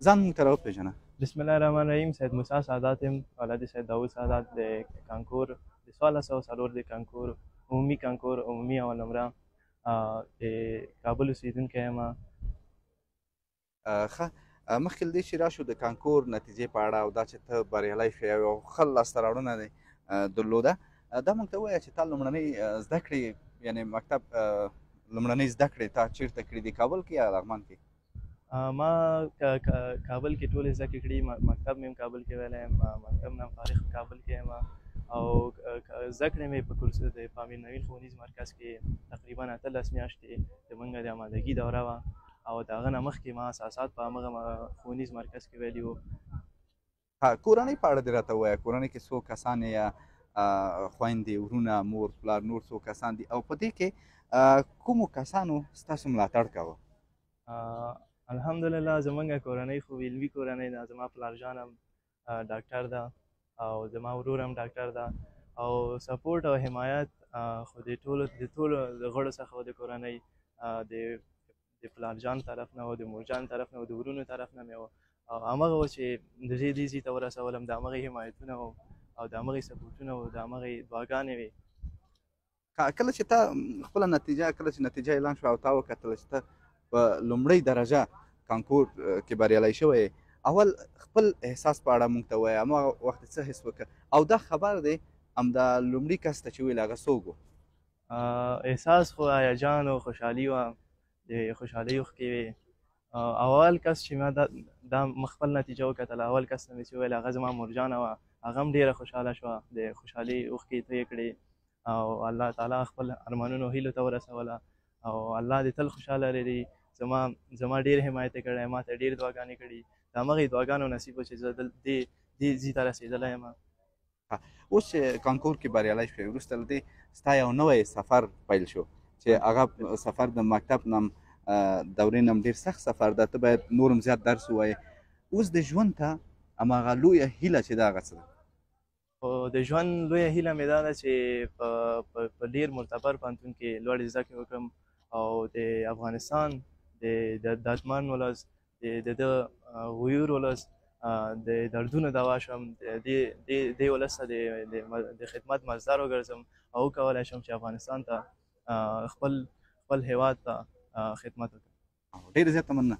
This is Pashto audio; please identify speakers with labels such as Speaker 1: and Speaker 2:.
Speaker 1: ځان موږ ته راوپېژنه.
Speaker 2: بسم الله الرحمن الرحیم. سید موسی سادات یم، ولد سید داود سادات د کانکور د 1404 د کانکور عمومي اول نمره د کابل اوسېدونکی یم.
Speaker 1: ښه، مخکې له دې چې راشو د کانکور نتیجې په اړه او دا چې ته بریالی شوې او یو ښه لاسته راوړنه دې درلوده، دا موږ ته ووایه چې تا لومړنۍ زده کړې یعنې مکتب لومړنۍ زده کړې تا چېرته کړي دي، کابل کې یا لغمان کې؟
Speaker 2: ما کابل کې ټولې زده کړې کړي، مکتب مې هم کابل کې ویلی یم، مکتب نه فارغ کابل کې یم او زده کړې مې په کورس د پامیر نوین ښوونیز مرکز کې تقریبا 18 میاشتې زموږ د امادګي دوره وه او د هغه نه مخکې ما اساسات په همغه ښوونیز مرکز کې ویلي وو.
Speaker 1: کورنۍ په اړه دې راته ووایه، کورنۍ کې څو کسان یې یا خویندې، ورونه، مور، پلار، نور څو کسان دي او په دې کې کومو کسانو ستاسو ملاتړ کاوه؟
Speaker 2: الحمدلله زموږ کورنۍ خو علمي کورنۍ ده. زما پلارجان هم ډاکټر ده او زما ورور هم ډاکټر ده او سپورټ او حمایت خو د ټولو د غړو څخه د کورنۍ د پلارجان طرف نه او د مورجان طرف نه او د ورونو طرف نه مې او همغه و چې دې ځای ته ورسولم، د همغې حمایتونه او د همغې سپورټونه او د همغې دعاګانې وې.
Speaker 1: کله چې تا خپله نتیجه اعلان شوه او تا وکتله چې ته په لومړۍ درجه کانکور کې بریالی شوی یې، اول خپل احساس په اړه موږ ته ووایه، هماغه وخت څه حس وکړه او دا خبر دی همدا لومړي کس ته چې ویل هغه څوک و؟
Speaker 2: احساس خو هیجان او خوشحالي وه، د خوشحالۍ اوښکې وې. اول کس چې ما دا خپل نتیجه وکتله، اول کس ته مې چې وویل هغه زما مورجانه وه، هغه هم ډېره خوشحاله شوه، د خوشحالۍ اوښکې تویې کړې او الله تعالی خپل ارمانونو هیلو ته ورسوله او الله دې تل خوشحاله لري. زما ډېر حمایت یې کړی، ما ته ډېر دعاګانې کړي، د همغې دعاګانو نصیب و چې زه دې ځای ته رسېدلی یم.
Speaker 1: اوس چې کانکور کې بریالی شوې، وروسته له دې ستا یو نوی سفر پیل شو چې هغه سفر د مکتب نم دورې نم ډېر سخت سفر ده، ته باید نور هم زیات درس ووایې. اوس د ژوند ته هماغه لویه هیله چې ده هغه څه ده؟
Speaker 2: خو د ژوند لویه هیله مې دا ده چې په ډېر معتبر پوهنتون کې لوړې زده کړې وکړم او د افغانستان د داتمان ولس د ده غیور ولس د دردونو دوا شم، دې ولس ته د خدمت مصدر وګرځم او وکولی شم چې افغانستان ته خپل هیواد ته خدمت وکړم.
Speaker 1: ډېره زیاته مننه.